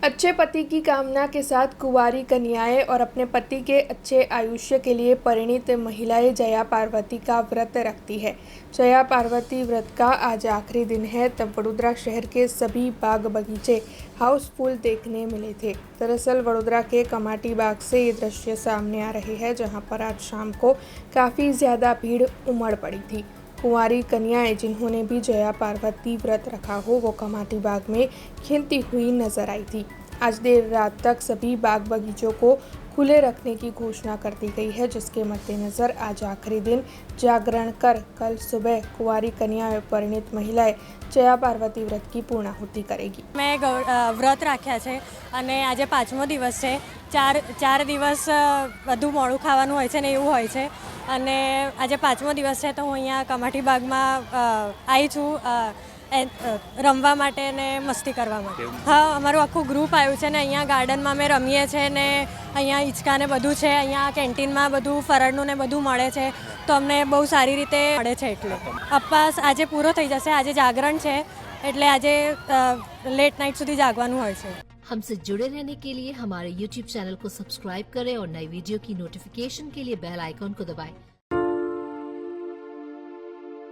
अच्छे पति की कामना के साथ कुंवारी कन्याएं और अपने पति के अच्छे आयुष्य के लिए परिणीत महिलाएं जया पार्वती का व्रत रखती है। जया पार्वती व्रत का आज आखिरी दिन है, तब वडोदरा शहर के सभी बाग बगीचे हाउसफुल देखने मिले थे। दरअसल वडोदरा के कमाटी बाग से ये दृश्य सामने आ रहे हैं, जहां पर आज शाम को काफ़ी ज़्यादा भीड़ उमड़ पड़ी थी। कुंवारी कन्याएं जिन्होंने भी जया पार्वती व्रत रखा हो, वो कमाटी बाग में खिलती हुई नजर आई थी। आज देर रात तक सभी बाग बगीचों को खुले रखने की घोषणा कर दी गई है, जिसके मद्देनजर आज आखिरी दिन जागरण कर कल सुबह कुंवारी कन्याएं परिणीत महिलाएं जया पार्वती व्रत की पूर्णाहुति करेगी। मैं व्रत राख्या છે અને આજે પાંચમો દિવસ છે। ચાર દિવસ બધું મોડું ખાવાનું હોય છે ને એવું હોય છે અને આજે પાંચમો દિવસ છે, તો હું અહીંયા કમાટી બાગમાં આવી છું રમવા માટે ને મસ્તી કરવા માટે। હા, અમારું આખું ગ્રુપ આવ્યું છે ને અહીંયા ગાર્ડનમાં અમે રમીએ છીએ ને અહીંયા હિંચકા ને બધું છે, અહીંયા કેન્ટીનમાં બધું ફરાળનું ને બધું મળે છે, તો અમને બહુ સારી રીતે મળે છે। એટલે ઉપવાસ આજે પૂરો થઈ જશે। આજે જાગરણ છે એટલે આજે લેટ નાइट સુધી જાગવાનું હોય છે। हमसे जुड़े रहने के लिए हमारे YouTube चैनल को सब्सक्राइब करें और नई वीडियो की नोटिफिकेशन के लिए बेल आइकॉन को दबाएं।